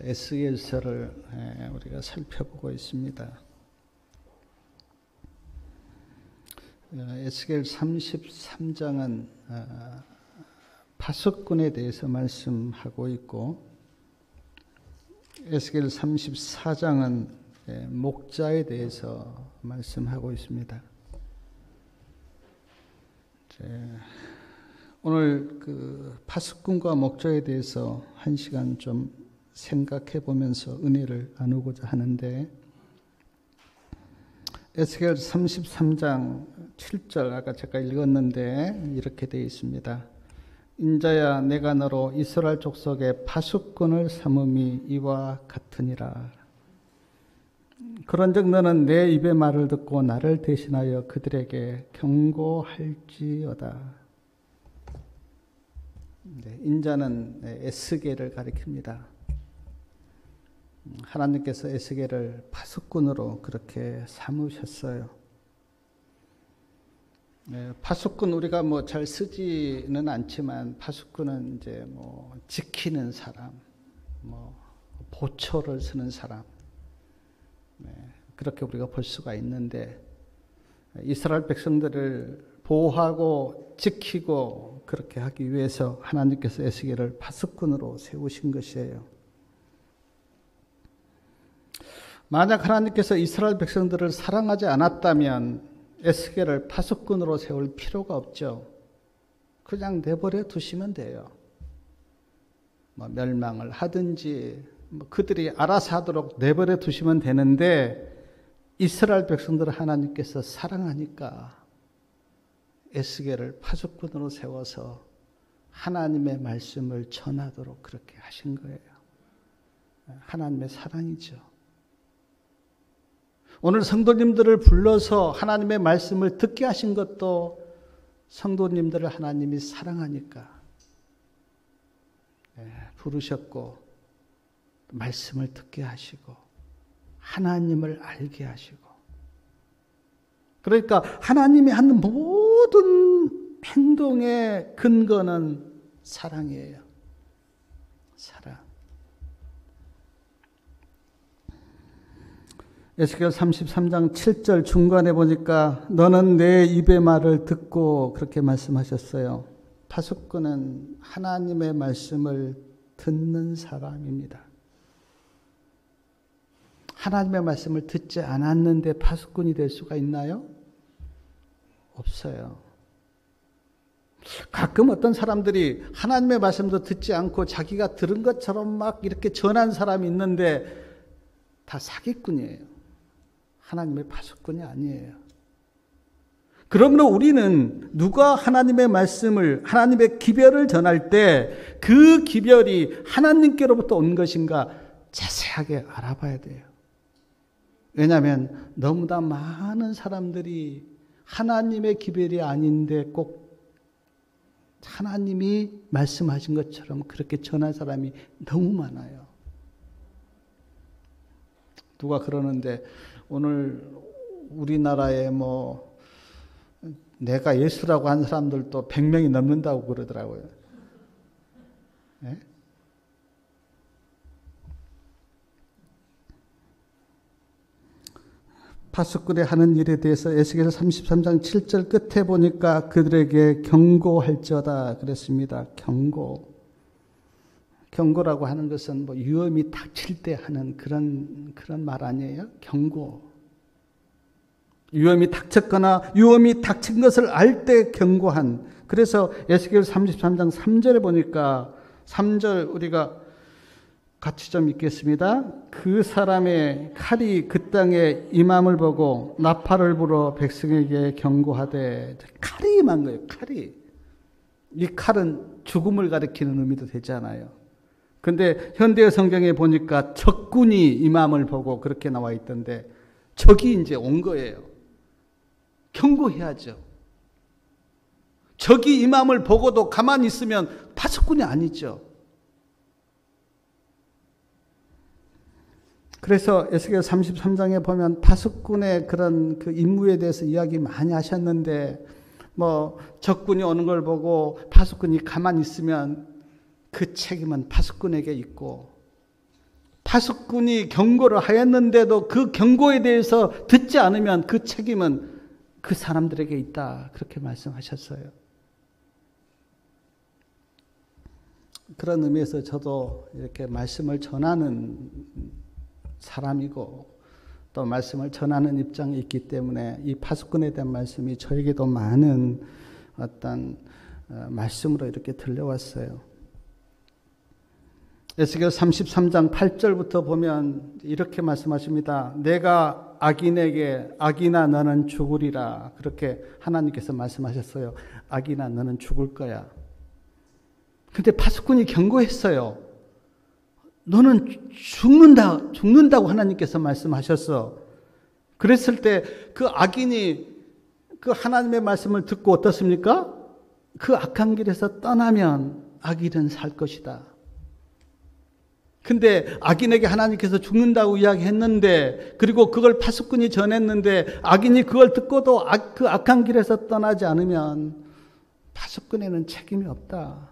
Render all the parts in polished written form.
에스겔서를 우리가 살펴보고 있습니다. 에스겔 33장은 파수꾼에 대해서 말씀하고 있고, 에스겔 34장은 목자에 대해서 말씀하고 있습니다. 오늘 그 파수꾼과 목자에 대해서 한 시간 좀 생각해 보면서 은혜를 나누고자 하는데, 에스겔 33장 7절 아까 제가 읽었는데 이렇게 되어 있습니다. 인자야, 내가 너로 이스라엘 족속의 파수꾼을 삼음이 이와 같으니라. 그런즉 너는 내 입의 말을 듣고 나를 대신하여 그들에게 경고할지어다. 인자는 에스겔을 가리킵니다. 하나님께서 에스겔을 파수꾼으로 그렇게 삼으셨어요. 파수꾼 우리가 뭐 잘 쓰지는 않지만, 파수꾼은 이제 뭐 지키는 사람, 뭐 보초를 쓰는 사람, 그렇게 우리가 볼 수가 있는데, 이스라엘 백성들을 보호하고 지키고 그렇게 하기 위해서 하나님께서 에스겔을 파수꾼으로 세우신 것이에요. 만약 하나님께서 이스라엘 백성들을 사랑하지 않았다면 에스겔을 파수꾼으로 세울 필요가 없죠. 그냥 내버려 두시면 돼요. 뭐 멸망을 하든지 그들이 알아서 하도록 내버려 두시면 되는데, 이스라엘 백성들을 하나님께서 사랑하니까 에스겔을 파수꾼으로 세워서 하나님의 말씀을 전하도록 그렇게 하신 거예요. 하나님의 사랑이죠. 오늘 성도님들을 불러서 하나님의 말씀을 듣게 하신 것도 성도님들을 하나님이 사랑하니까 부르셨고, 말씀을 듣게 하시고 하나님을 알게 하시고, 그러니까 하나님이 하는 모든 행동의 근거는 사랑이에요. 사랑. 에스겔 33장 7절 중간에 보니까 너는 내 입의 말을 듣고 그렇게 말씀하셨어요. 파수꾼은 하나님의 말씀을 듣는 사람입니다. 하나님의 말씀을 듣지 않았는데 파수꾼이 될 수가 있나요? 없어요. 가끔 어떤 사람들이 하나님의 말씀도 듣지 않고 자기가 들은 것처럼 막 이렇게 전한 사람이 있는데 다 사기꾼이에요. 하나님의 파수꾼이 아니에요. 그러므로 우리는 누가 하나님의 말씀을, 하나님의 기별을 전할 때 그 기별이 하나님께로부터 온 것인가 자세하게 알아봐야 돼요. 왜냐하면 너무나 많은 사람들이 하나님의 기별이 아닌데 꼭 하나님이 말씀하신 것처럼 그렇게 전한 사람이 너무 많아요. 누가 그러는데, 오늘 우리나라에 뭐 내가 예수라고 한 사람들도 100명이 넘는다고 그러더라고요. 네? 파수꾼이 하는 일에 대해서 에스겔 33장 7절 끝에 보니까 그들에게 경고할지어다 그랬습니다. 경고라고 하는 것은 뭐 위험이 닥칠 때 하는 그런 말 아니에요? 경고. 위험이 닥쳤거나 위험이 닥친 것을 알 때 경고한. 그래서 에스겔 33장 3절에 보니까 3절 우리가 같이 좀 읽겠습니다. 그 사람의 칼이 그 땅에 임함을 보고 나팔을 불어 백성에게 경고하되. 칼이 임한 거예요. 칼이. 이 칼은 죽음을 가리키는 의미도 되잖아요. 근데 현대 성경에 보니까 적군이 임함을 보고 그렇게 나와 있던데, 적이 이제 온 거예요. 경고해야죠. 적이 임함을 보고도 가만히 있으면 파수꾼이 아니죠. 그래서 에스겔 33장에 보면 파수꾼의 그런 그 임무에 대해서 이야기 많이 하셨는데, 뭐 적군이 오는 걸 보고 파수꾼이 가만히 있으면 그 책임은 파수꾼에게 있고, 파수꾼이 경고를 하였는데도 그 경고에 대해서 듣지 않으면 그 책임은 그 사람들에게 있다. 그렇게 말씀하셨어요. 그런 의미에서 저도 이렇게 말씀을 전하는 사람이고 또 말씀을 전하는 입장에 있기 때문에 이 파수꾼에 대한 말씀이 저에게도 많은 어떤 말씀으로 이렇게 들려왔어요. 에스겔 33장 8절부터 보면 이렇게 말씀하십니다. 내가 악인에게 악인아 너는 죽으리라. 그렇게 하나님께서 말씀하셨어요. 악인아 너는 죽을 거야. 근데 파수꾼이 경고했어요. 너는 죽는다고 하나님께서 말씀하셨어. 그랬을 때 그 악인이 그 하나님의 말씀을 듣고 어떻습니까? 그 악한 길에서 떠나면 악인은 살 것이다. 근데 악인에게 하나님께서 죽는다고 이야기했는데 그리고 그걸 파수꾼이 전했는데 악인이 그걸 듣고도 그 악한 길에서 떠나지 않으면 파수꾼에는 책임이 없다.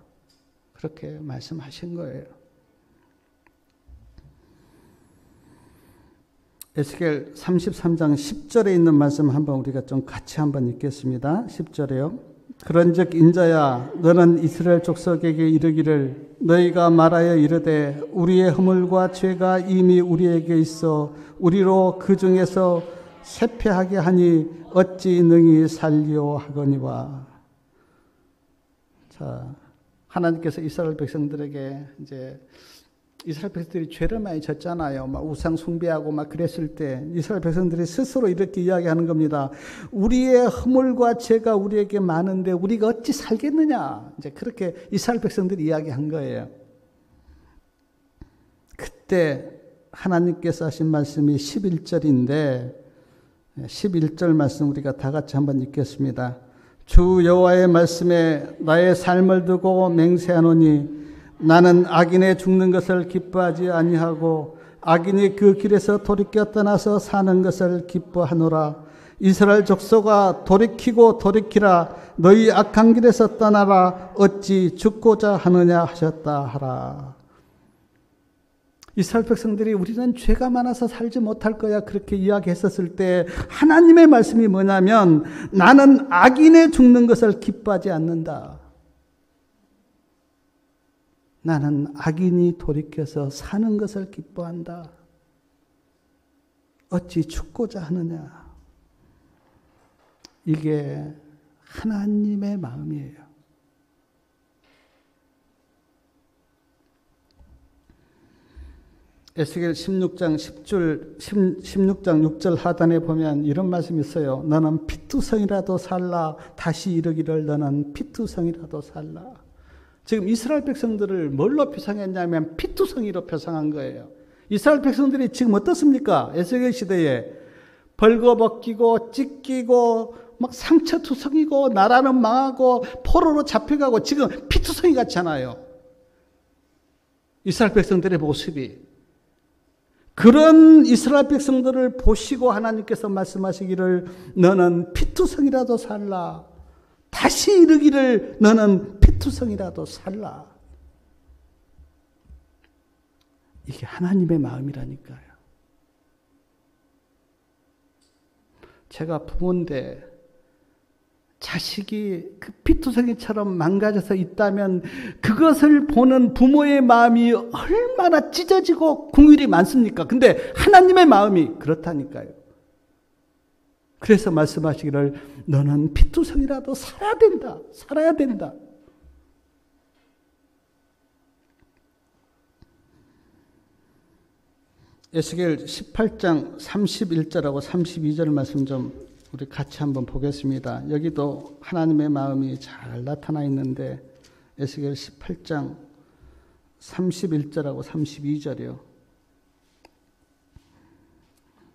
그렇게 말씀하신 거예요. 에스겔 33장 10절에 있는 말씀 한번 우리가 좀 같이 한번 읽겠습니다. 10절에요. 그런즉 인자야 너는 이스라엘 족속에게 이르기를 너희가 말하여 이르되 우리의 허물과 죄가 이미 우리에게 있어 우리로 그 중에서 쇠폐하게 하니 어찌 능히 살리오 하거니와. 자, 하나님께서 이스라엘 백성들에게 이제 이스라엘 백성들이 죄를 많이 졌잖아요. 막 우상 숭배하고 막 그랬을 때 이스라엘 백성들이 스스로 이렇게 이야기하는 겁니다. 우리의 허물과 죄가 우리에게 많은데 우리가 어찌 살겠느냐. 이제 그렇게 이스라엘 백성들이 이야기한 거예요. 그때 하나님께서 하신 말씀이 11절인데 11절 말씀 우리가 다 같이 한번 읽겠습니다. 주 여호와의 말씀에 나의 삶을 두고 맹세하노니 나는 악인의 죽는 것을 기뻐하지 아니하고 악인이 그 길에서 돌이켜 떠나서 사는 것을 기뻐하노라. 이스라엘 족속아 돌이키고 돌이키라. 너희 악한 길에서 떠나라. 어찌 죽고자 하느냐 하셨다 하라. 이스라엘 백성들이 우리는 죄가 많아서 살지 못할 거야 그렇게 이야기했었을 때 하나님의 말씀이 뭐냐면 나는 악인의 죽는 것을 기뻐하지 않는다. 나는 악인이 돌이켜서 사는 것을 기뻐한다. 어찌 죽고자 하느냐. 이게 하나님의 마음이에요. 에스겔 16장 6절 하단에 보면 이런 말씀이 있어요. 너는 피투성이라도 살라. 다시 이르기를 너는 피투성이라도 살라. 지금 이스라엘 백성들을 뭘로 표상했냐면 피투성이로 표상한 거예요. 이스라엘 백성들이 지금 어떻습니까? 에스겔 시대에 벌거벗기고 찢기고 막 상처투성이고 나라는 망하고 포로로 잡혀가고 지금 피투성이 같잖아요. 이스라엘 백성들의 모습이. 그런 이스라엘 백성들을 보시고 하나님께서 말씀하시기를 너는 피투성이라도 살라. 다시 이르기를 너는 피투성이라도 살라. 이게 하나님의 마음이라니까요. 제가 부모인데 자식이 그 피투성이처럼 망가져서 있다면 그것을 보는 부모의 마음이 얼마나 찢어지고 궁율이 많습니까? 근데 하나님의 마음이 그렇다니까요. 그래서 말씀하시기를 너는 피투성이라도 살아야 된다. 살아야 된다. 에스겔 18장 31절하고 32절 말씀 좀 우리 같이 한번 보겠습니다. 여기도 하나님의 마음이 잘 나타나 있는데 에스겔 18장 31절하고 32절이요.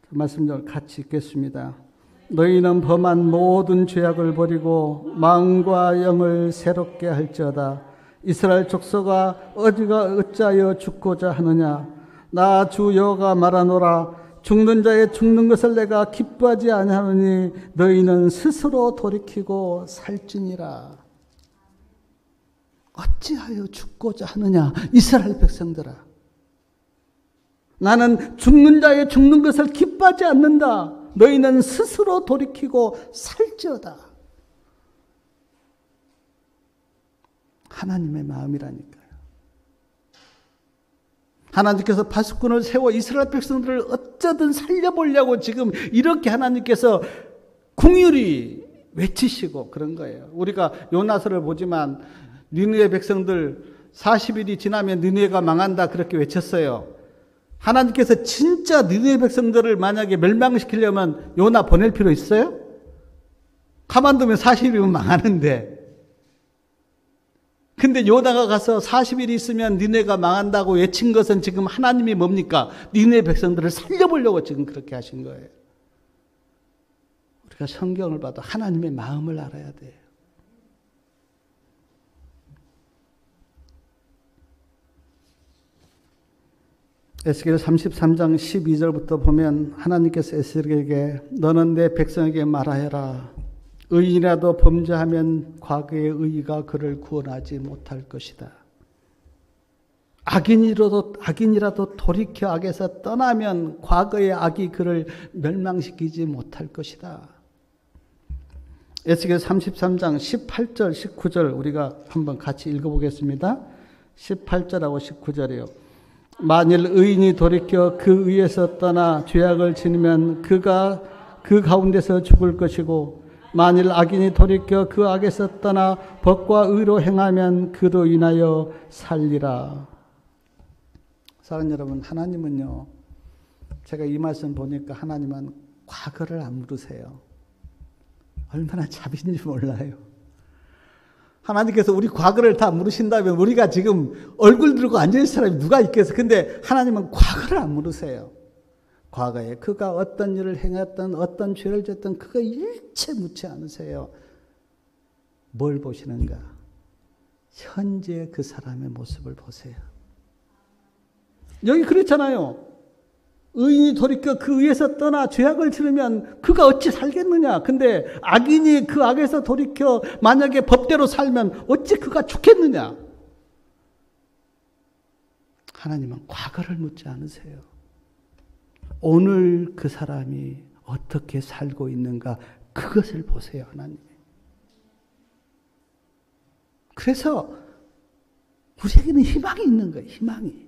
그 말씀 좀 같이 읽겠습니다. 너희는 범한 모든 죄악을 버리고 마음과 영을 새롭게 할지어다. 이스라엘 족속아 어찌하여 죽고자 하느냐. 나 주 여호와가 말하노라. 죽는 자의 죽는 것을 내가 기뻐하지 아니하노니 너희는 스스로 돌이키고 살지니라. 어찌하여 죽고자 하느냐. 이스라엘 백성들아. 나는 죽는 자의 죽는 것을 기뻐하지 않는다. 너희는 스스로 돌이키고 살지어다. 하나님의 마음이라니까요. 하나님께서 파수꾼을 세워 이스라엘 백성들을 어쩌든 살려보려고 지금 이렇게 하나님께서 궁휼히 외치시고 그런 거예요. 우리가 요나서를 보지만 니느웨 백성들 40일이 지나면 니느웨가 망한다 그렇게 외쳤어요. 하나님께서 진짜 니느웨 백성들을 만약에 멸망시키려면 요나 보낼 필요 있어요? 가만두면 40일이면 망하는데. 근데 요나가 가서 40일이 있으면 니느웨가 망한다고 외친 것은 지금 하나님이 뭡니까? 니느웨 백성들을 살려보려고 지금 그렇게 하신 거예요. 우리가 성경을 봐도 하나님의 마음을 알아야 돼요. 에스겔 33장 12절부터 보면 하나님께서 에스겔에게 너는 내 백성에게 말하여라. 의인이라도 범죄하면 과거의 의가 그를 구원하지 못할 것이다. 악인이라도 돌이켜 악에서 떠나면 과거의 악이 그를 멸망시키지 못할 것이다. 에스겔 33장 18절 19절 우리가 한번 같이 읽어보겠습니다. 18절하고 19절이요. 만일 의인이 돌이켜 그 의에서 떠나 죄악을 지으면 그가 그 가운데서 죽을 것이고 만일 악인이 돌이켜 그 악에서 떠나 법과 의로 행하면 그로 인하여 살리라. 사랑하는 여러분, 하나님은요, 제가 이 말씀 보니까 하나님은 과거를 안 물으세요. 얼마나 자비인지 몰라요. 하나님께서 우리 과거를 다 물으신다면 우리가 지금 얼굴 들고 앉아있는 사람이 누가 있겠어. 근데 하나님은 과거를 안 물으세요. 과거에 그가 어떤 일을 행했던 어떤 죄를 졌던 그거 일체 묻지 않으세요. 뭘 보시는가? 현재 그 사람의 모습을 보세요. 여기 그렇잖아요. 의인이 돌이켜 그 의에서 떠나 죄악을 지으면 그가 어찌 살겠느냐. 근데 악인이 그 악에서 돌이켜 만약에 법대로 살면 어찌 그가 죽겠느냐. 하나님은 과거를 묻지 않으세요. 오늘 그 사람이 어떻게 살고 있는가 그것을 보세요. 하나님. 그래서 우리에게는 희망이 있는 거예요. 희망이.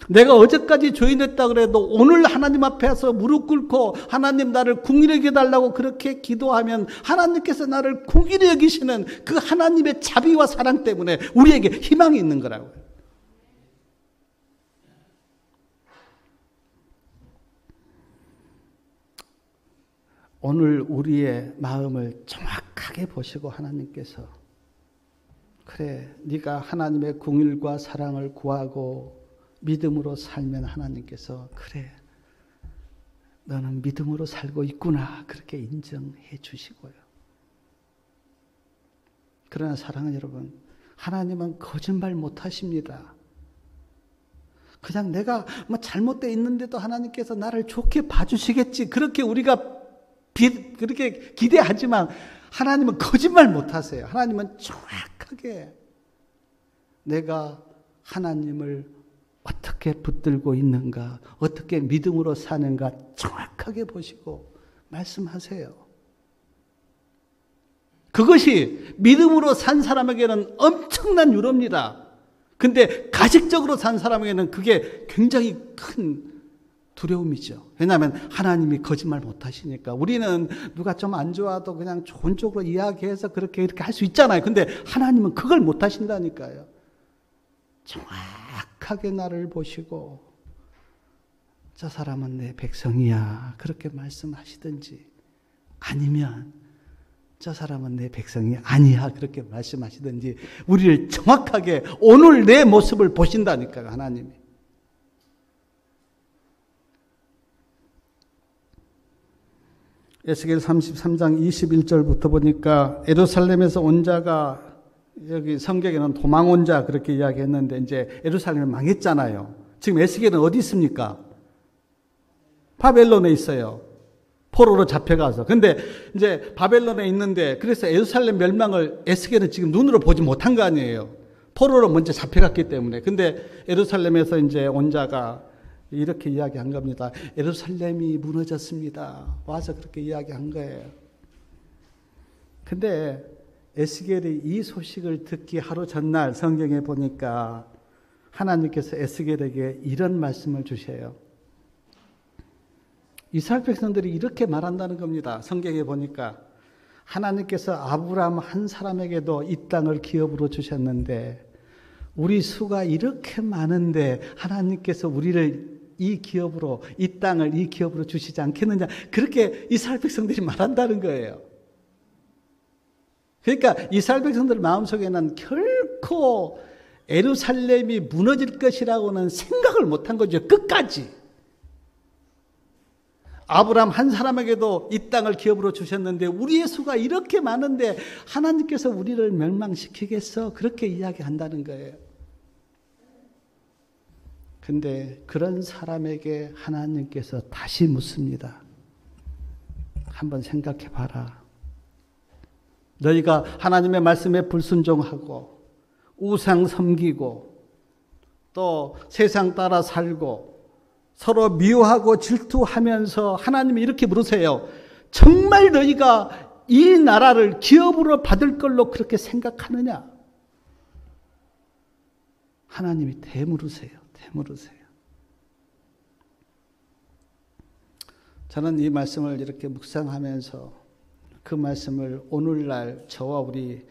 내가 어제까지 죄인했다 그래도 오늘 하나님 앞에서 무릎 꿇고 하나님 나를 긍휼히 여겨달라고 그렇게 기도하면 하나님께서 나를 긍휼히 여기시는 그 하나님의 자비와 사랑 때문에 우리에게 희망이 있는 거라고요. 오늘 우리의 마음을 정확하게 보시고 하나님께서 그래 네가 하나님의 긍휼과 사랑을 구하고 믿음으로 살면 하나님께서 그래 너는 믿음으로 살고 있구나 그렇게 인정해 주시고요. 그러나 사랑하는 여러분, 하나님은 거짓말 못 하십니다. 그냥 내가 뭐 잘못되어 있는데도 하나님께서 나를 좋게 봐주시겠지 그렇게 우리가 그렇게 기대하지만 하나님은 거짓말 못 하세요. 하나님은 정확하게 내가 하나님을 어떻게 붙들고 있는가, 어떻게 믿음으로 사는가 정확하게 보시고 말씀하세요. 그것이 믿음으로 산 사람에게는 엄청난 유로입니다. 근데 가식적으로 산 사람에게는 그게 굉장히 큰 두려움이죠. 왜냐하면 하나님이 거짓말 못 하시니까. 우리는 누가 좀 안 좋아도 그냥 좋은 쪽으로 이야기해서 그렇게 이렇게 할 수 있잖아요. 근데 하나님은 그걸 못 하신다니까요. 정확하게 나를 보시고 저 사람은 내 백성이야 그렇게 말씀하시든지 아니면 저 사람은 내 백성이 아니야 그렇게 말씀하시든지 우리를 정확하게 오늘 내 모습을 보신다니까요. 하나님이. 에스겔 33장 21절부터 보니까 예루살렘에서 온 자가 여기 성경에는 도망 온 자 그렇게 이야기했는데 이제 예루살렘이 망했잖아요. 지금 에스겔은 어디 있습니까? 바벨론에 있어요. 포로로 잡혀가서. 근데 이제 바벨론에 있는데 그래서 예루살렘 멸망을 에스겔은 지금 눈으로 보지 못한 거 아니에요. 포로로 먼저 잡혀갔기 때문에. 근데 예루살렘에서 이제 온 자가 이렇게 이야기한 겁니다. 예루살렘이 무너졌습니다. 와서 그렇게 이야기한 거예요. 근데 에스겔이 이 소식을 듣기 하루 전날 성경에 보니까 하나님께서 에스겔에게 이런 말씀을 주셔요. 이스라엘 백성들이 이렇게 말한다는 겁니다. 성경에 보니까 하나님께서 아브라함 한 사람에게도 이 땅을 기업으로 주셨는데 우리 수가 이렇게 많은데 하나님께서 우리를 이 기업으로, 이 땅을 이 기업으로 주시지 않겠느냐. 그렇게 이스라엘 백성들이 말한다는 거예요. 그러니까 이스라엘 백성들 마음속에는 결코 예루살렘이 무너질 것이라고는 생각을 못한 거죠. 끝까지. 아브라함 한 사람에게도 이 땅을 기업으로 주셨는데 우리의 수가 이렇게 많은데 하나님께서 우리를 멸망시키겠어? 그렇게 이야기한다는 거예요. 근데 그런 사람에게 하나님께서 다시 묻습니다. 한번 생각해 봐라. 너희가 하나님의 말씀에 불순종하고 우상 섬기고 또 세상 따라 살고 서로 미워하고 질투하면서 하나님이 이렇게 물으세요. 정말 너희가 이 나라를 기업으로 받을 걸로 그렇게 생각하느냐? 하나님이 되물으세요. 저는 이 말씀을 이렇게 묵상하면서 그 말씀을 오늘날 저와 우리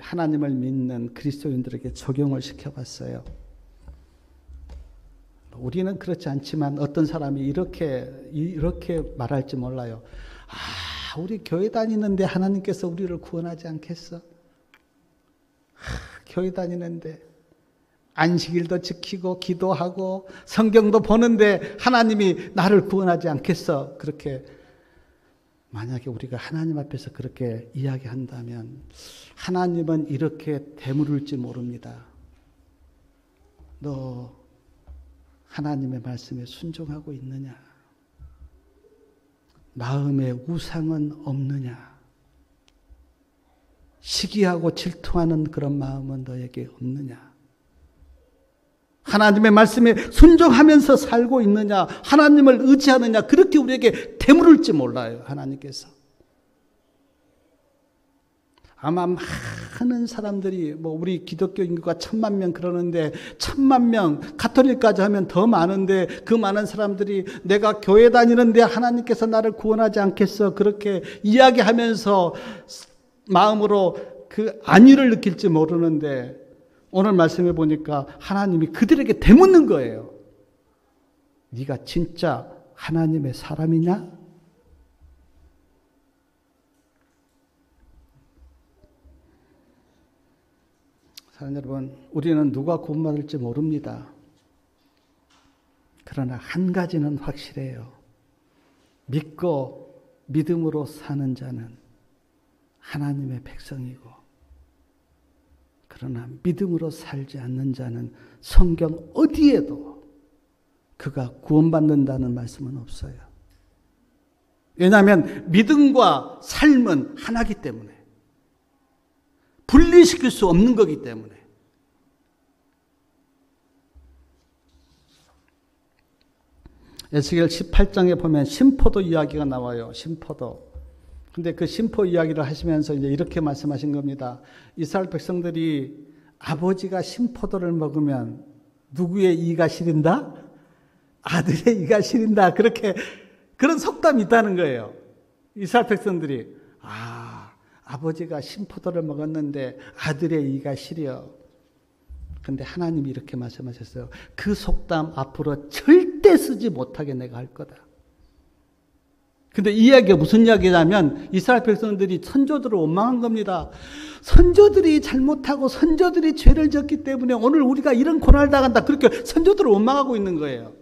하나님을 믿는 그리스도인들에게 적용을 시켜봤어요. 우리는 그렇지 않지만 어떤 사람이 이렇게 말할지 몰라요. 우리 교회 다니는데 하나님께서 우리를 구원하지 않겠어? 교회 다니는데 안식일도 지키고 기도하고 성경도 보는데 하나님이 나를 구원하지 않겠어? 그렇게 만약에 우리가 하나님 앞에서 그렇게 이야기한다면 하나님은 이렇게 되물을지 모릅니다. 너 하나님의 말씀에 순종하고 있느냐? 마음에 우상은 없느냐? 시기하고 질투하는 그런 마음은 너에게 없느냐? 하나님의 말씀에 순종하면서 살고 있느냐? 하나님을 의지하느냐? 그렇게 우리에게 되물을지 몰라요. 하나님께서. 아마 많은 사람들이 우리 기독교 인구가 1000만 명 그러는데 1000만 명 가톨릭까지 하면 더 많은데 그 많은 사람들이 내가 교회 다니는데 하나님께서 나를 구원하지 않겠어? 그렇게 이야기하면서 마음으로 그 안위를 느낄지 모르는데 오늘 말씀해 보니까 하나님이 그들에게 되묻는 거예요. 네가 진짜 하나님의 사람이냐? 사랑하는 여러분, 우리는 누가 구원받을지 모릅니다. 그러나 한 가지는 확실해요. 믿고 믿음으로 사는 자는 하나님의 백성이고, 그러나 믿음으로 살지 않는 자는 성경 어디에도 그가 구원받는다는 말씀은 없어요. 왜냐하면 믿음과 삶은 하나이기 때문에, 분리시킬 수 없는 거기 때문에. 에스겔 18장에 보면 심포도 이야기가 나와요. 심포도. 근데 그 심포 이야기를 하시면서 이제 이렇게 말씀하신 겁니다. 이스라엘 백성들이 아버지가 심포도를 먹으면 누구의 이가 시린다? 아들의 이가 시린다. 그런 속담이 있다는 거예요. 이스라엘 백성들이 아버지가 심포도를 먹었는데 아들의 이가 시려. 근데 하나님이 이렇게 말씀하셨어요. 그 속담 앞으로 절대 쓰지 못하게 내가 할 거다. 근데 이 이야기가 무슨 이야기냐면 이스라엘 백성들이 선조들을 원망한 겁니다. 선조들이 잘못하고 선조들이 죄를 졌기 때문에 오늘 우리가 이런 고난을 당한다. 그렇게 선조들을 원망하고 있는 거예요.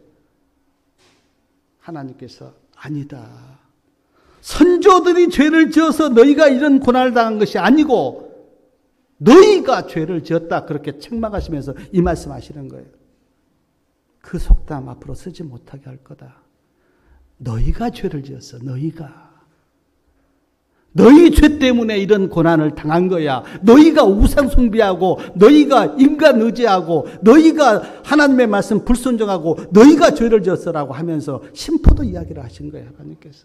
하나님께서 아니다. 선조들이 죄를 지어서 너희가 이런 고난을 당한 것이 아니고 너희가 죄를 지었다. 그렇게 책망하시면서 이 말씀하시는 거예요. 그 속담 앞으로 쓰지 못하게 할 거다. 너희가 죄를 지었어. 너희 죄 때문에 이런 고난을 당한 거야. 너희가 우상 숭배하고 너희가 인간 의지하고 너희가 하나님의 말씀 불순종하고 너희가 죄를 지었으라고 하면서 심포도 이야기를 하신 거예요. 하나님께서.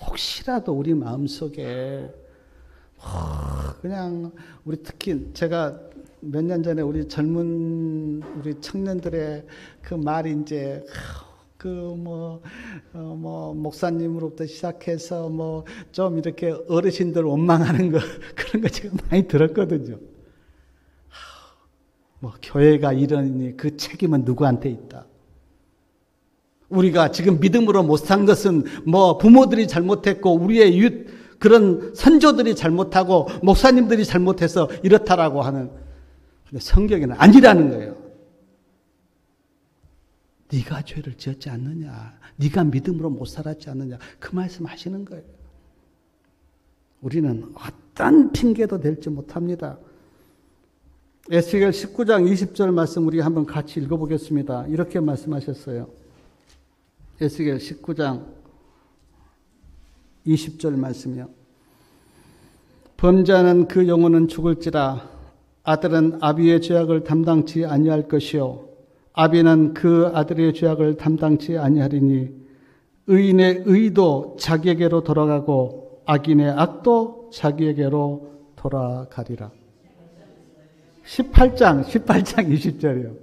혹시라도 우리 마음속에 그냥 우리 특히 제가 몇 년 전에 우리 젊은 우리 청년들의 그 말이 이제 목사님으로부터 시작해서 좀 이렇게 어르신들 원망하는 거, 그런 거 제가 많이 들었거든요. 교회가 이러니 그 책임은 누구한테 있다. 우리가 지금 믿음으로 못 산 것은 부모들이 잘못했고, 우리의 그런 선조들이 잘못하고, 목사님들이 잘못해서 이렇다라고 하는. 근데 성경에는 아니라는 거예요. 네가 죄를 지었지 않느냐, 네가 믿음으로 못 살았지 않느냐, 그 말씀 하시는 거예요. 우리는 어떤 핑계도 댈지 못합니다. 에스겔 19장 20절 말씀 우리 한번 같이 읽어보겠습니다. 이렇게 말씀하셨어요. 에스겔 19장 20절 말씀이요. 범죄하는 그 영혼은 죽을지라. 아들은 아비의 죄악을 담당치 아니할 것이요 아비는 그 아들의 죄악을 담당치 아니하리니 의인의 의도 자기에게로 돌아가고 악인의 악도 자기에게로 돌아가리라. 18장 20절이요.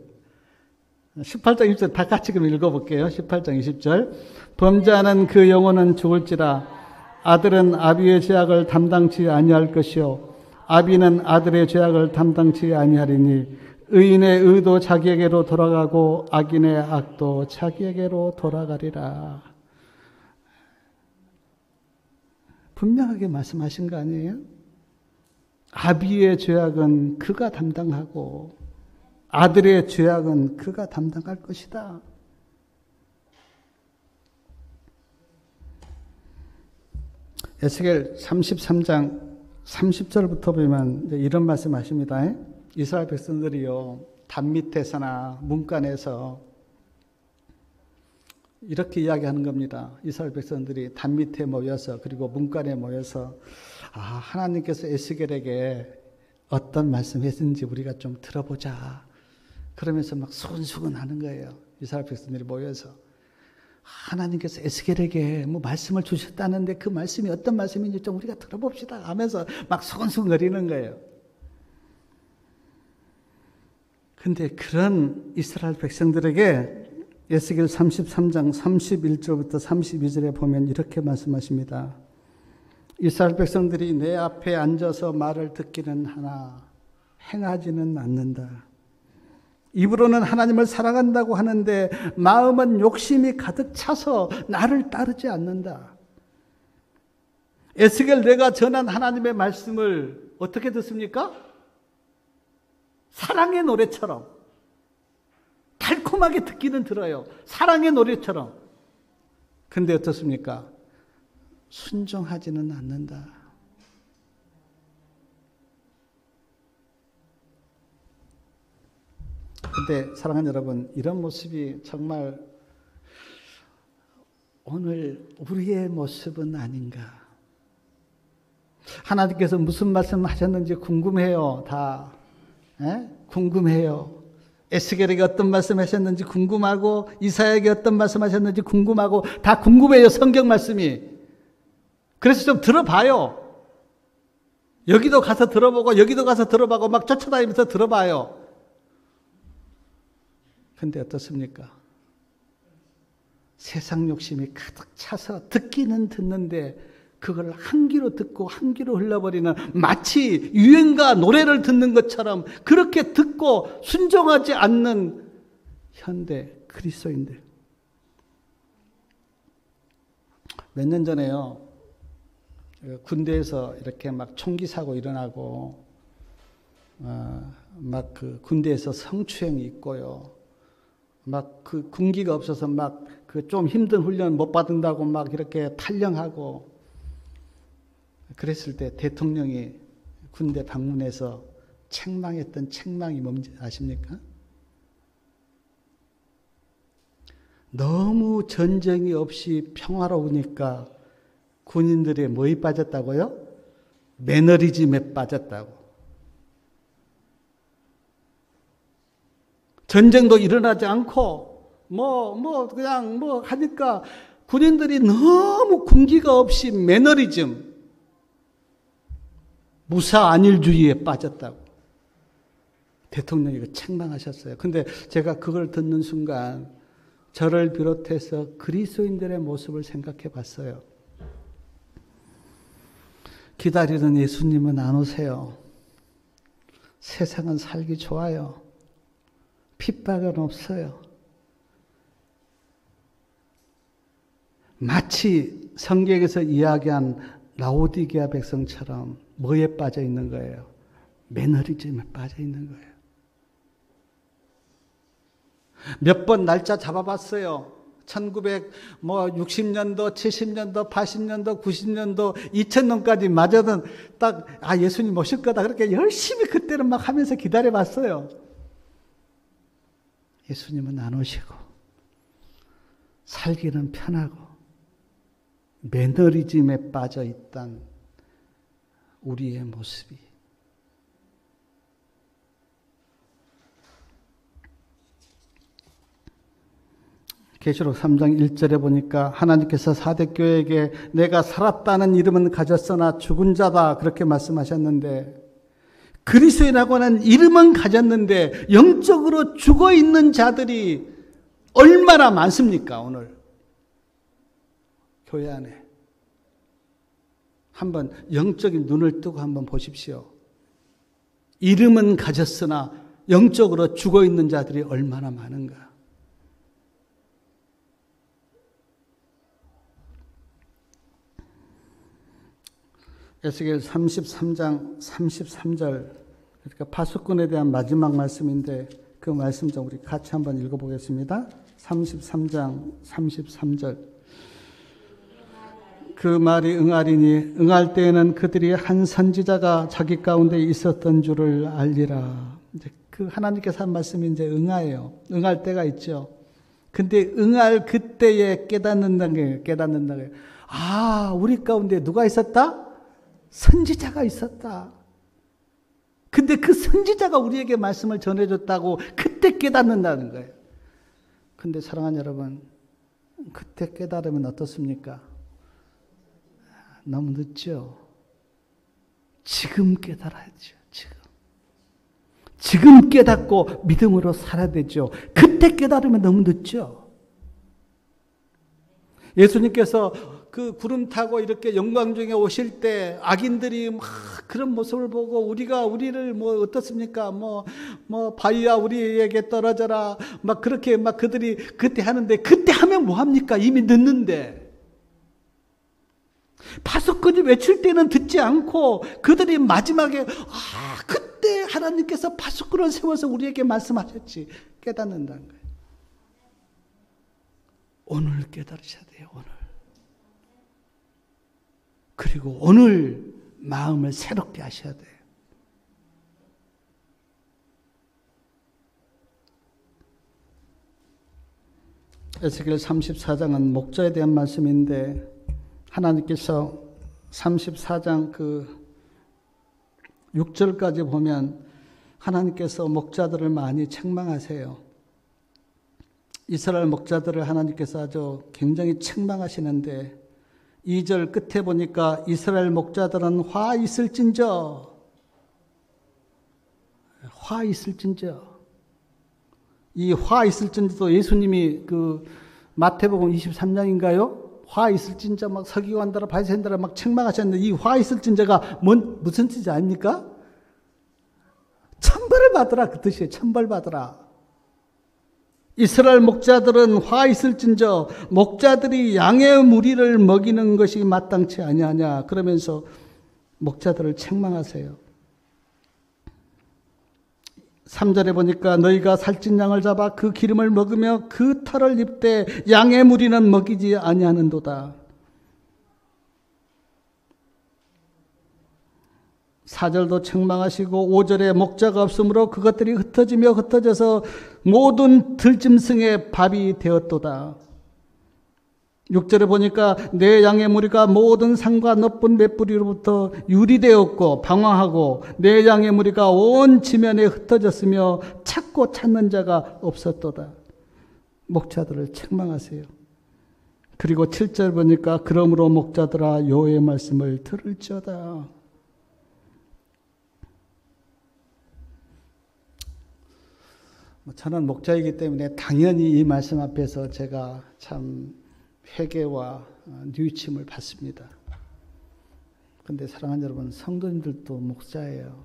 18장 20절 다 같이 그럼 읽어볼게요. 18장 20절. 범죄하는 그 영혼은 죽을지라. 아들은 아비의 죄악을 담당치 아니할 것이요 아비는 아들의 죄악을 담당치 아니하리니 의인의 의도 자기에게로 돌아가고 악인의 악도 자기에게로 돌아가리라. 분명하게 말씀하신 거 아니에요? 아비의 죄악은 그가 담당하고 아들의 죄악은 그가 담당할 것이다. 에스겔 33장 30절부터 보면 이런 말씀하십니다. 이스라엘 백성들이요, 담 밑에서나 문간에서 이렇게 이야기하는 겁니다. 이스라엘 백성들이 담 밑에 모여서 그리고 문간에 모여서 하나님께서 에스겔에게 어떤 말씀했는지 우리가 좀 들어보자. 그러면서 막 수근수근 하는 거예요. 이스라엘 백성들이 모여서 하나님께서 에스겔에게 말씀을 주셨다는데 그 말씀이 어떤 말씀인지 좀 우리가 들어봅시다 하면서 막 수근수근거리는 거예요. 근데 그런 이스라엘 백성들에게 에스겔 33장 31절부터 32절에 보면 이렇게 말씀하십니다. 이스라엘 백성들이 내 앞에 앉아서 말을 듣기는 하나 행하지는 않는다. 입으로는 하나님을 사랑한다고 하는데 마음은 욕심이 가득 차서 나를 따르지 않는다. 에스겔 내가 전한 하나님의 말씀을 어떻게 듣습니까? 사랑의 노래처럼 달콤하게 듣기는 들어요. 사랑의 노래처럼. 근데 어떻습니까? 순종하지는 않는다. 근데 사랑하는 여러분, 이런 모습이 정말 오늘 우리의 모습은 아닌가? 하나님께서 무슨 말씀 하셨는지 궁금해요. 다 궁금해요. 에스겔에게 어떤 말씀 하셨는지 궁금하고 이사야에게 어떤 말씀 하셨는지 궁금하고 다 궁금해요. 성경 말씀이. 그래서 좀 들어봐요. 여기도 가서 들어보고 여기도 가서 들어보고 막 쫓아다니면서 들어봐요. 근데 어떻습니까? 세상 욕심이 가득 차서 듣기는 듣는데 그걸 한 귀로 듣고 한 귀로 흘려버리는, 마치 유행가 노래를 듣는 것처럼 그렇게 듣고 순종하지 않는 현대 그리스도인들. 몇 년 전에요, 군대에서 이렇게 막 총기 사고 일어나고 막 그 군대에서 성추행이 있고요, 막 그 군기가 없어서 막 그 좀 힘든 훈련 못 받는다고 막 이렇게 탈영하고 그랬을 때 대통령이 군대 방문해서 책망했던 책망이 뭔지 아십니까? 너무 전쟁이 없이 평화로우니까 군인들이 뭐에 빠졌다고요? 매너리즘에 빠졌다고. 전쟁도 일어나지 않고 그냥 하니까 군인들이 너무 군기가 없이 매너리즘, 무사 안일주의에 빠졌다고. 대통령이 이거 책망하셨어요. 근데 제가 그걸 듣는 순간 저를 비롯해서 그리스도인들의 모습을 생각해 봤어요. 기다리는 예수님은 안 오세요. 세상은 살기 좋아요. 핍박은 없어요. 마치 성경에서 이야기한 라오디게아 백성처럼 뭐에 빠져 있는 거예요? 매너리즘에 빠져 있는 거예요. 몇 번 날짜 잡아봤어요. 1960년도, 70년도, 80년도, 90년도, 2000년까지 맞아든 딱 예수님 오실 거다. 그렇게 열심히 그때는 막 하면서 기다려봤어요. 예수님은 안 오시고 살기는 편하고 매너리즘에 빠져 있던 우리의 모습이 계시록 3장 1절에 보니까 하나님께서 사대교회에게 내가 살았다는 이름은 가졌으나 죽은 자다 그렇게 말씀하셨는데 그리스도인이라고 하는 이름은 가졌는데 영적으로 죽어있는 자들이 얼마나 많습니까 오늘 교회 안에. 한번 영적인 눈을 뜨고 한번 보십시오. 이름은 가졌으나 영적으로 죽어있는 자들이 얼마나 많은가. 에스겔 33장 33절, 그러니까 파수꾼에 대한 마지막 말씀인데 그 말씀 좀 우리 같이 한번 읽어보겠습니다. 33장 33절. 그 말이 응하리니 응할 때에는 그들이 한 선지자가 자기 가운데 있었던 줄을 알리라. 이제 그 하나님께서 한 말씀이 이제 응하예요. 응할 때가 있죠. 근데 응할 그때에 깨닫는다는 거예요. 우리 가운데 누가 있었다? 선지자가 있었다. 근데 그 선지자가 우리에게 말씀을 전해줬다고 그때 깨닫는다는 거예요. 근데 사랑하는 여러분, 그때 깨달으면 어떻습니까? 너무 늦죠. 지금 깨달아야죠. 지금 깨닫고 믿음으로 살아야 되죠. 그때 깨달으면 너무 늦죠. 예수님께서 그 구름 타고 이렇게 영광 중에 오실 때 악인들이 막 그런 모습을 보고 우리를 어떻습니까? 바위야 우리에게 떨어져라. 막 그렇게 막 그들이 그때 하는데 그때 하면 뭐 합니까? 이미 늦는데. 파수꾼이 외칠 때는 듣지 않고 그들이 마지막에 그때 하나님께서 파수꾼을 세워서 우리에게 말씀하셨지. 깨닫는다는 거예요. 오늘 깨달으셔야 돼요. 오늘. 그리고 오늘 마음을 새롭게 하셔야 돼요. 에스겔 34장은 목자에 대한 말씀인데 하나님께서 34장 그 6절까지 보면 하나님께서 목자들을 많이 책망하세요. 이스라엘 목자들을 하나님께서 아주 굉장히 책망하시는데 2절 끝에 보니까 이스라엘 목자들은 화 있을진저 이 화 있을진저도 예수님이 그 마태복음 23장인가요? 화 있을진저 막 서기관들아 바리새인들아 막 책망하셨는데 이 화 있을진저가 무슨 뜻인지 아닙니까? 천벌을 받으라 그 뜻이에요. 천벌 받으라. 이스라엘 목자들은 화 있을진저 목자들이 양의 무리를 먹이는 것이 마땅치 아니하냐 그러면서 목자들을 책망하세요. 3절에 보니까 너희가 살찐 양을 잡아 그 기름을 먹으며 그 털을 입되 양의 무리는 먹이지 아니하는도다. 4절도 책망하시고 5절에 목자가 없으므로 그것들이 흩어져서 모든 들짐승의 밥이 되었도다. 6절에 보니까 내 양의 무리가 모든 산과 높은 맷뿌리로부터 유리되었고 방황하고 내 양의 무리가 온 지면에 흩어졌으며 찾고 찾는 자가 없었도다. 목자들을 책망하세요. 그리고 7절 보니까 그러므로 목자들아 여호와의 말씀을 들을지어다. 저는 목자이기 때문에 당연히 이 말씀 앞에서 제가 참 회개와 뉘우침을 받습니다. 그런데 사랑하는 여러분, 성도님들도 목자예요.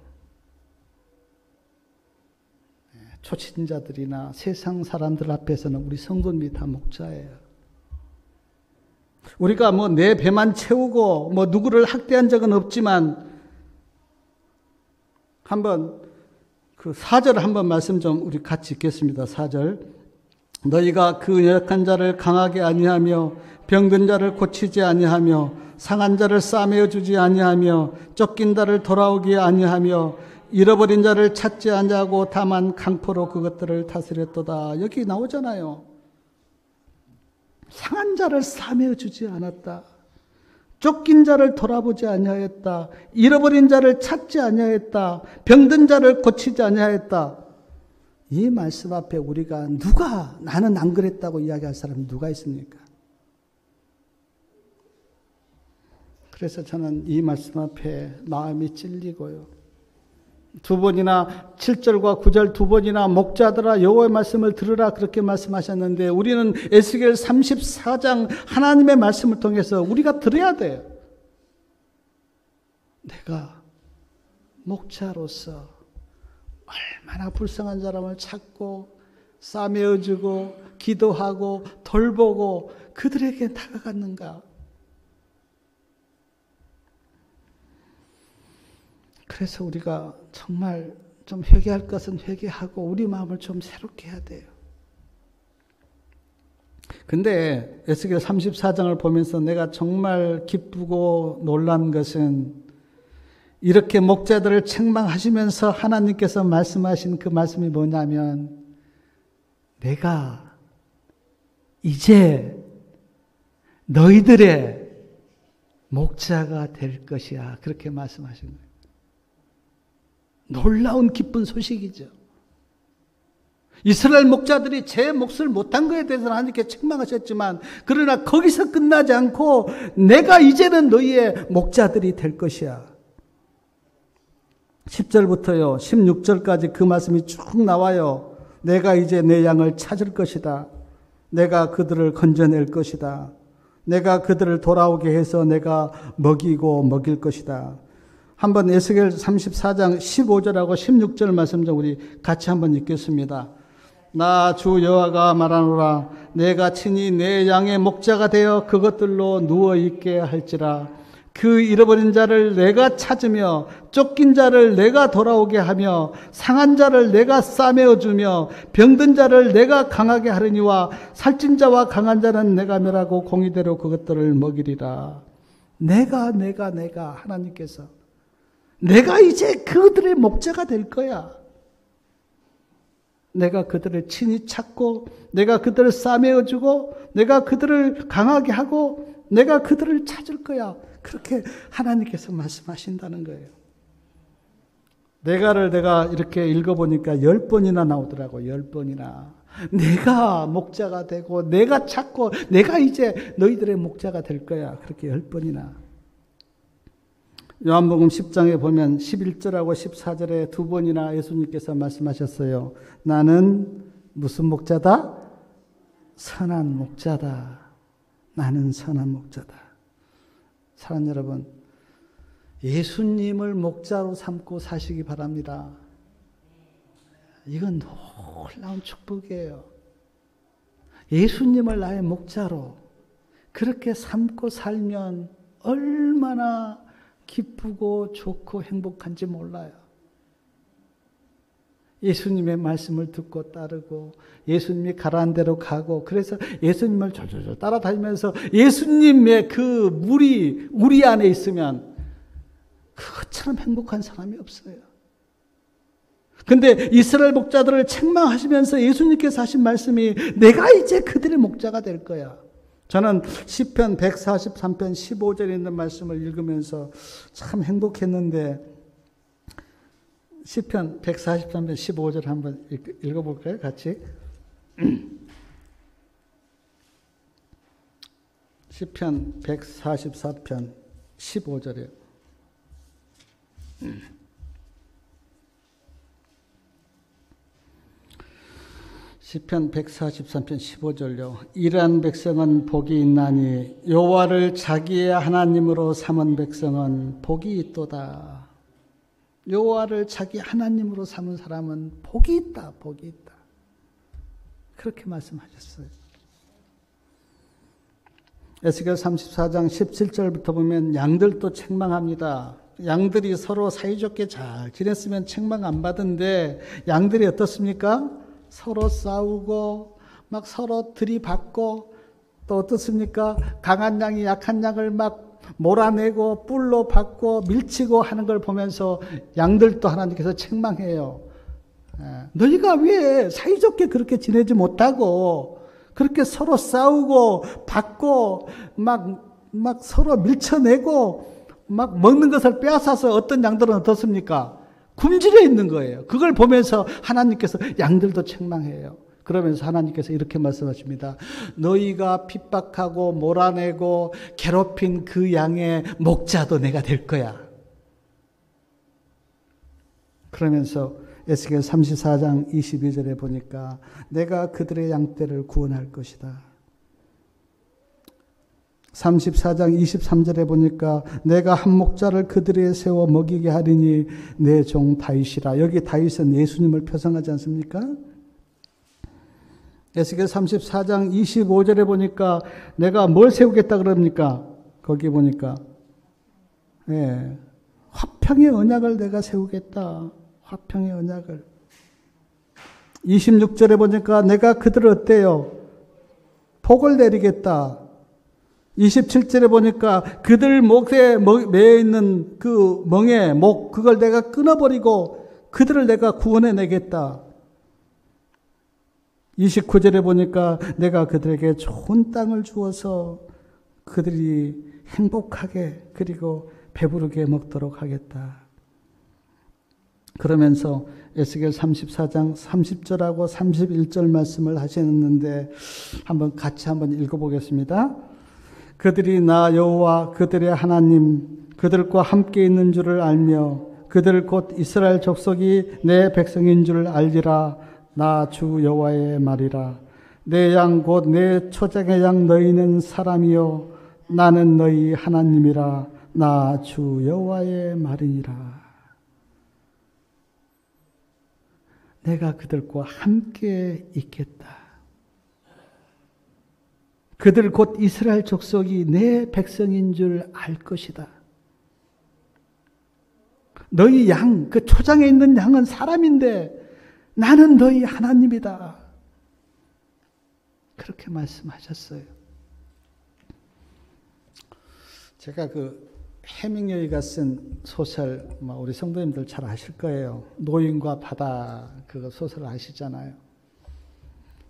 초신자들이나 세상 사람들 앞에서는 우리 성도님이 다 목자예요. 우리가 뭐 내 배만 채우고 뭐 누구를 학대한 적은 없지만 한번 그 4절 한번 말씀 좀 우리 같이 읽겠습니다. 4절. 너희가 그 연약한 자를 강하게 아니하며 병든 자를 고치지 아니하며 상한 자를 싸매어 주지 아니하며 쫓긴 자를 돌아오게 아니하며 잃어버린 자를 찾지 아니하고 다만 강포로 그것들을 다스렸도다. 여기 나오잖아요. 상한 자를 싸매어 주지 않았다. 쫓긴 자를 돌아보지 아니하였다. 잃어버린 자를 찾지 아니하였다. 병든 자를 고치지 아니하였다. 이 말씀 앞에 우리가 누가 나는 안 그랬다고 이야기할 사람이 누가 있습니까? 그래서 저는 이 말씀 앞에 마음이 찔리고요. 두 번이나 7절과 9절 두 번이나 목자들아 여호와의 말씀을 들으라 그렇게 말씀하셨는데 우리는 에스겔 34장 하나님의 말씀을 통해서 우리가 들어야 돼요. 내가 목자로서 얼마나 불쌍한 사람을 찾고 싸매어주고 기도하고 돌보고 그들에게 다가갔는가. 그래서 우리가 정말 좀 회개할 것은 회개하고 우리 마음을 좀 새롭게 해야 돼요. 근데 에스겔 34장을 보면서 내가 정말 기쁘고 놀란 것은 이렇게 목자들을 책망하시면서 하나님께서 말씀하신 그 말씀이 뭐냐면 내가 이제 너희들의 목자가 될 것이야. 그렇게 말씀하신 거예요. 놀라운 기쁜 소식이죠. 이스라엘 목자들이 제 몫을 못한 것에 대해서는 하나님께 책망하셨지만 그러나 거기서 끝나지 않고 내가 이제는 너희의 목자들이 될 것이야. 10절부터요 16절까지 그 말씀이 쭉 나와요. 내가 이제 내 양을 찾을 것이다. 내가 그들을 건져낼 것이다. 내가 그들을 돌아오게 해서 내가 먹이고 먹일 것이다. 한번 에스겔 34장 15절하고 16절 말씀 좀 우리 같이 한번 읽겠습니다. 나 주 여호와가 말하노라. 내가 친히 내 양의 목자가 되어 그것들로 누워 있게 할지라. 그 잃어버린 자를 내가 찾으며 쫓긴 자를 내가 돌아오게 하며 상한 자를 내가 싸매어 주며 병든 자를 내가 강하게 하려니와 살찐 자와 강한 자는 내가 멸하고 공의대로 그것들을 먹이리라. 내가 하나님께서 내가 이제 그들의 목자가 될 거야. 내가 그들을 친히 찾고 내가 그들을 싸매어 주고 내가 그들을 강하게 하고 내가 그들을 찾을 거야. 그렇게 하나님께서 말씀하신다는 거예요. 내가 이렇게 읽어보니까 10번이나 나오더라고요. 10번이나. 내가 목자가 되고 내가 찾고 내가 이제 너희들의 목자가 될 거야. 그렇게 10번이나. 요한복음 10장에 보면 11절하고 14절에 두 번이나 예수님께서 말씀하셨어요. 나는 무슨 목자다? 선한 목자다. 나는 선한 목자다. 사랑하는 여러분, 예수님을 목자로 삼고 사시기 바랍니다. 이건 놀라운 축복이에요. 예수님을 나의 목자로 그렇게 삼고 살면 얼마나 기쁘고 좋고 행복한지 몰라요. 예수님의 말씀을 듣고 따르고 예수님이 가라한 대로 가고 그래서 예수님을 졸졸졸 따라다니면서 예수님의 그 물이 우리 안에 있으면 그것처럼 행복한 사람이 없어요. 근데 이스라엘 목자들을 책망하시면서 예수님께서 하신 말씀이 내가 이제 그들의 목자가 될 거야. 저는 시편 143편 15절에 있는 말씀을 읽으면서 참 행복했는데 시편 143편 15절 한번 읽어볼까요? 같이. 시편 144편 15절이에요. 시편 143편 15절요. 일한 백성은 복이 있나니 여호와를 자기의 하나님으로 삼은 백성은 복이 있도다. 여호와를 자기 하나님으로 삼은 사람은 복이 있다. 복이 있다. 그렇게 말씀하셨어요. 에스겔 34장 17절부터 보면 양들도 책망합니다. 양들이 서로 사이좋게 잘 지냈으면 책망 안 받은데 양들이 어떻습니까? 서로 싸우고 막 서로 들이받고 또 어떻습니까? 강한 양이 약한 양을 막 몰아내고 뿔로 받고 밀치고 하는 걸 보면서 양들도 하나님께서 책망해요. 너희가 왜 사이좋게 그렇게 지내지 못하고 그렇게 서로 싸우고 받고 막 서로 밀쳐내고 막 먹는 것을 빼앗아서 어떤 양들은 어떻습니까? 굶주려 있는 거예요. 그걸 보면서 하나님께서 양들도 책망해요. 그러면서 하나님께서 이렇게 말씀하십니다. 너희가 핍박하고 몰아내고 괴롭힌 그 양의 목자도 내가 될 거야. 그러면서 에스겔 34장 22절에 보니까 내가 그들의 양떼를 구원할 것이다. 34장 23절에 보니까 내가 한 목자를 그들에 세워 먹이게 하리니 내 종 다윗이라. 여기 다윗은 예수님을 표상하지 않습니까? 에스겔 34장 25절에 보니까 내가 뭘 세우겠다 그럽니까? 거기 보니까 화평의 언약을 내가 세우겠다. 화평의 언약을. 26절에 보니까 내가 그들을 어때요? 복을 내리겠다. 27절에 보니까 그들 목에 매여 있는 그 멍에 목 그걸 내가 끊어버리고 그들을 내가 구원해 내겠다. 29절에 보니까 내가 그들에게 좋은 땅을 주어서 그들이 행복하게 그리고 배부르게 먹도록 하겠다. 그러면서 에스겔 34장 30절하고 31절 말씀을 하셨는데 같이 한번 읽어보겠습니다. 그들이 나 여호와 그들의 하나님 그들과 함께 있는 줄을 알며 그들 곧 이스라엘 족속이 내 백성인 줄 알리라. 나 주 여호와의 말이라. 내 양 곧 내 초장의 양 너희는 사람이요 나는 너희 하나님이라. 나 주 여호와의 말이니라. 내가 그들과 함께 있겠다. 그들 곧 이스라엘 족속이 내 백성인 줄 알 것이다. 너희 양, 그 초장에 있는 양은 사람인데 나는 너희 하나님이다. 그렇게 말씀하셨어요. 제가 그 해밍웨이가 쓴 소설, 우리 성도님들 잘 아실 거예요. 노인과 바다, 그 소설 아시잖아요.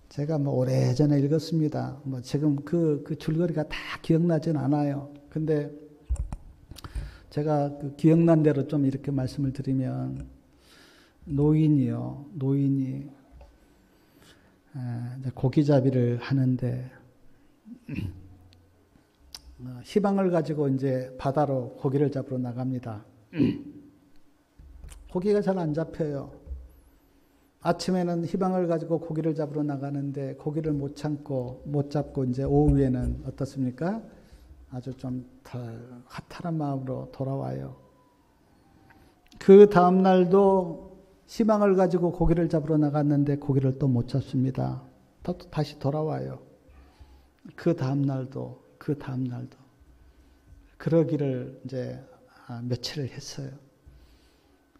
제가 오래전에 읽었습니다. 지금 그 줄거리가 다 기억나진 않아요. 근데 제가 그 기억난 대로 좀 이렇게 말씀을 드리면, 노인이 이제 고기잡이를 하는데, 희망을 가지고 이제 바다로 고기를 잡으러 나갑니다. 고기가 잘 안 잡혀요. 아침에는 희망을 가지고 고기를 잡으러 나가는데 고기를 못 잡고 이제 오후에는 어떻습니까? 아주 좀 허탈한 마음으로 돌아와요. 그 다음 날도 희망을 가지고 고기를 잡으러 나갔는데 고기를 또 못 잡습니다. 또 다시 돌아와요. 그 다음 날도. 그러기를 이제 며칠을 했어요.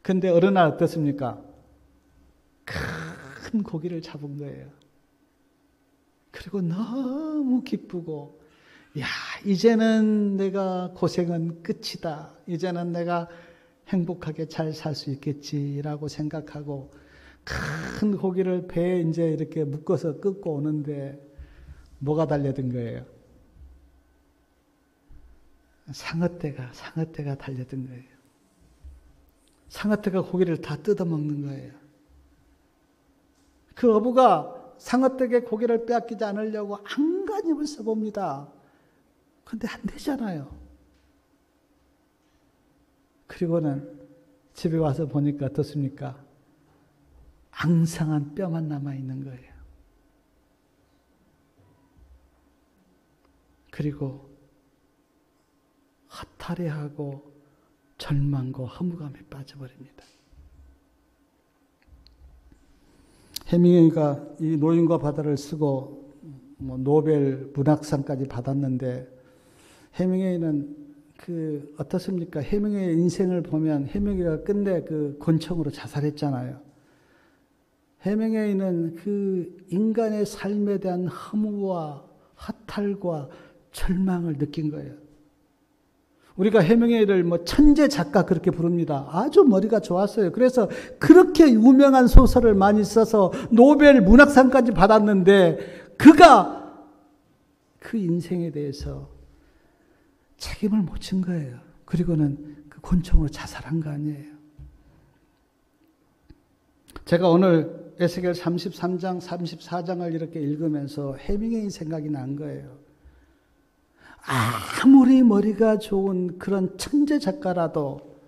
근데 어느 날 어떻습니까? 큰 고기를 잡은 거예요. 그리고 너무 기쁘고, 이제는 내가 고생은 끝이다. 이제는 내가 행복하게 잘 살 수 있겠지라고 생각하고, 큰 고기를 배에 이제 이렇게 묶어서 끄고 오는데, 뭐가 달려든 거예요? 상어떼가 달려든 거예요. 상어떼가 고기를 다 뜯어먹는 거예요. 그 어부가 상어떼의 고기를 빼앗기지 않으려고 안간힘을 써봅니다. 그런데 안 되잖아요. 그리고는 집에 와서 보니까 어떻습니까? 앙상한 뼈만 남아있는 거예요. 그리고 허탈해하고 절망과 허무감에 빠져버립니다. 해밍웨이가 이 노인과 바다를 쓰고 노벨 문학상까지 받았는데, 해밍웨이는 어떻습니까? 해밍웨이의 인생을 보면 해밍웨이가 끝내 권총으로 자살했잖아요. 해밍웨이는 그 인간의 삶에 대한 허무와 허탈과 절망을 느낀 거예요. 우리가 해밍웨이를 천재 작가 그렇게 부릅니다. 아주 머리가 좋았어요. 그래서 그렇게 유명한 소설을 많이 써서 노벨 문학상까지 받았는데, 그가 그 인생에 대해서 책임을 못 진 거예요. 그리고는 그 권총으로 자살한 거 아니에요. 제가 오늘 에스겔 33장, 34장을 이렇게 읽으면서 해밍웨이 생각이 난 거예요. 아무리 머리가 좋은 그런 천재 작가라도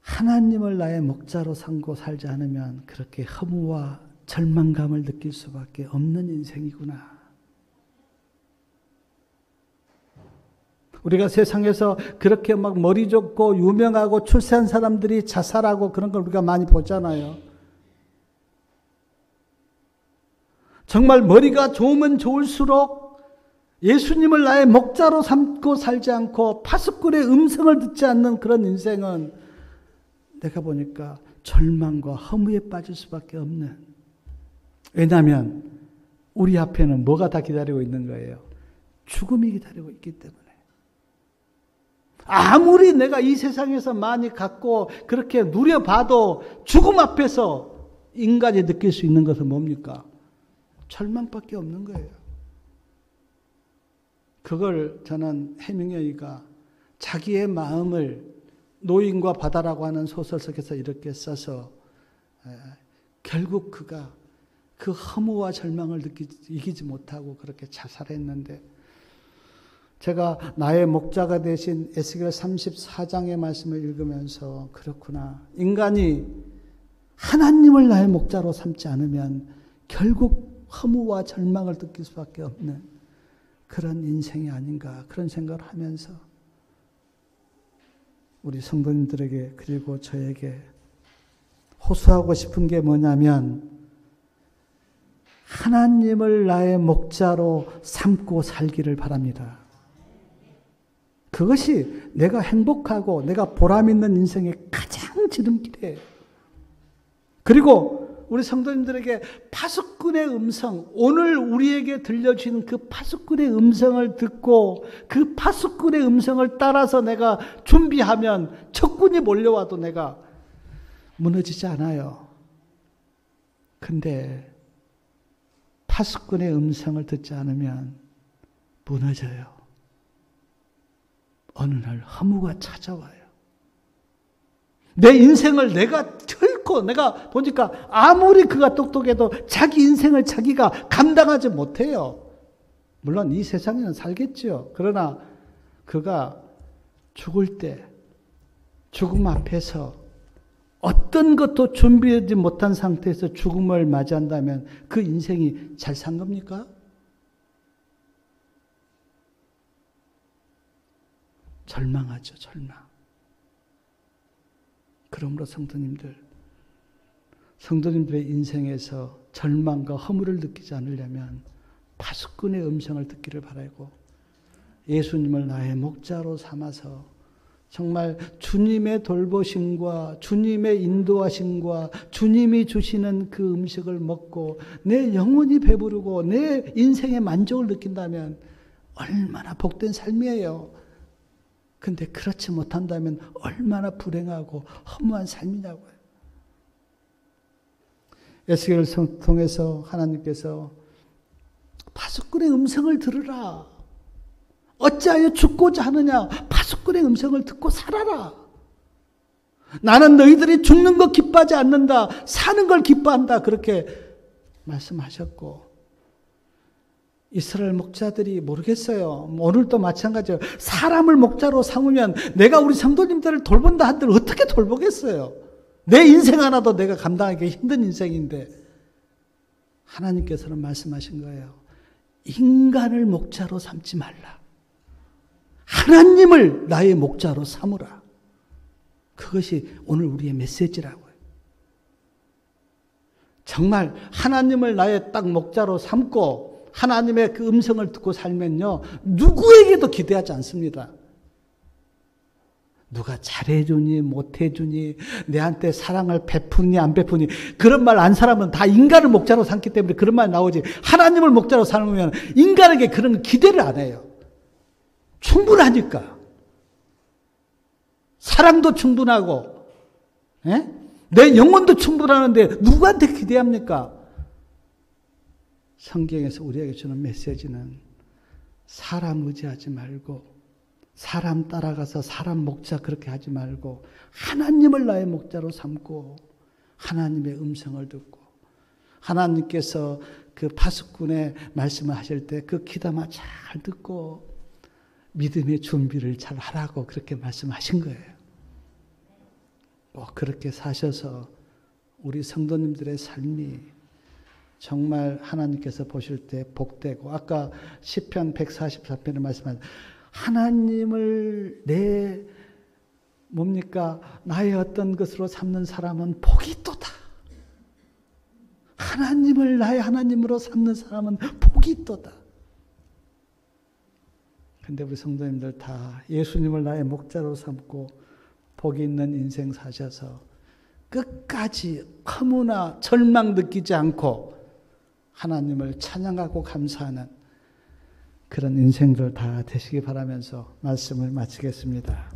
하나님을 나의 목자로 삼고 살지 않으면 그렇게 허무와 절망감을 느낄 수밖에 없는 인생이구나. 우리가 세상에서 그렇게 머리 좋고 유명하고 출세한 사람들이 자살하고 그런 걸 우리가 많이 보잖아요. 정말 머리가 좋으면 좋을수록 예수님을 나의 목자로 삼고 살지 않고 파수꾼의 음성을 듣지 않는 그런 인생은 내가 보니까 절망과 허무에 빠질 수밖에 없는. 왜냐하면 우리 앞에는 뭐가 다 기다리고 있는 거예요? 죽음이 기다리고 있기 때문에. 아무리 내가 이 세상에서 많이 갖고 그렇게 누려봐도 죽음 앞에서 인간이 느낄 수 있는 것은 뭡니까? 절망밖에 없는 거예요. 그걸 저는 해밍웨이가 자기의 마음을 노인과 바다라고 하는 소설 속에서 이렇게 써서 결국 그가 그 허무와 절망을 이기지 못하고 그렇게 자살했는데, 제가 나의 목자가 되신 에스겔 34장의 말씀을 읽으면서 그렇구나. 인간이 하나님을 나의 목자로 삼지 않으면 결국 허무와 절망을 느낄 수밖에 없는 그런 인생이 아닌가, 그런 생각을 하면서 우리 성도님들에게 그리고 저에게 호소하고 싶은 게 뭐냐면, 하나님을 나의 목자로 삼고 살기를 바랍니다. 그것이 내가 행복하고 내가 보람 있는 인생의 가장 지름길이에요. 그리고 우리 성도님들에게 파수꾼의 음성, 오늘 우리에게 들려주신 그 파수꾼의 음성을 듣고 그 파수꾼의 음성을 따라서 내가 준비하면 적군이 몰려와도 내가 무너지지 않아요. 근데 파수꾼의 음성을 듣지 않으면 무너져요. 어느 날 허무가 찾아와요. 내 인생을 내가 보니까 아무리 그가 똑똑해도 자기 인생을 자기가 감당하지 못해요. 물론 이 세상에는 살겠죠. 그러나 그가 죽을 때 죽음 앞에서 어떤 것도 준비하지 못한 상태에서 죽음을 맞이한다면 그 인생이 잘 산 겁니까? 절망하죠, 절망. 그러므로 성도님들의 인생에서 절망과 허무를 느끼지 않으려면 파수꾼의 음성을 듣기를 바라고, 예수님을 나의 목자로 삼아서 정말 주님의 돌보심과 주님의 인도하심과 주님이 주시는 그 음식을 먹고 내 영혼이 배부르고 내 인생의 만족을 느낀다면 얼마나 복된 삶이에요. 근데 그렇지 못한다면 얼마나 불행하고 허무한 삶이냐고요. 에스겔을 통해서 하나님께서 파수꾼의 음성을 들으라. 어찌하여 죽고자 하느냐? 파수꾼의 음성을 듣고 살아라. 나는 너희들이 죽는 거 기뻐하지 않는다. 사는 걸 기뻐한다. 그렇게 말씀하셨고, 이스라엘 목자들이 모르겠어요. 오늘도 마찬가지예요. 사람을 목자로 삼으면 내가 우리 성도님들을 돌본다 한들 어떻게 돌보겠어요? 내 인생 하나도 내가 감당하기 힘든 인생인데, 하나님께서는 말씀하신 거예요. 인간을 목자로 삼지 말라. 하나님을 나의 목자로 삼으라. 그것이 오늘 우리의 메시지라고요. 정말 하나님을 나의 딱 목자로 삼고 하나님의 그 음성을 듣고 살면요, 누구에게도 기대하지 않습니다. 누가 잘해주니 못해주니 내한테 사랑을 베푸니 안 베푸니 그런 말 안 사람은 다 인간을 목자로 삼기 때문에 그런 말 나오지, 하나님을 목자로 삼으면 인간에게 그런 기대를 안 해요. 충분하니까. 사랑도 충분하고, 예? 내 영혼도 충분하는데 누구한테 기대합니까? 성경에서 우리에게 주는 메시지는 사람 의지하지 말고, 사람 따라가서 사람 목자 그렇게 하지 말고, 하나님을 나의 목자로 삼고 하나님의 음성을 듣고, 하나님께서 그 파수꾼의 말씀을 하실 때 그 귀담아 잘 듣고 믿음의 준비를 잘 하라고 그렇게 말씀하신 거예요. 꼭 그렇게 사셔서 우리 성도님들의 삶이 정말 하나님께서 보실 때 복되고, 아까 시편 144편에 말씀하신 하나님을 나의 어떤 것으로 삼는 사람은 복이 있도다. 하나님을 나의 하나님으로 삼는 사람은 복이 있도다. 근데 우리 성도님들 다 예수님을 나의 목자로 삼고 복이 있는 인생 사셔서 끝까지 아무나 절망 느끼지 않고 하나님을 찬양하고 감사하는 그런 인생들 다 되시기 바라면서 말씀을 마치겠습니다.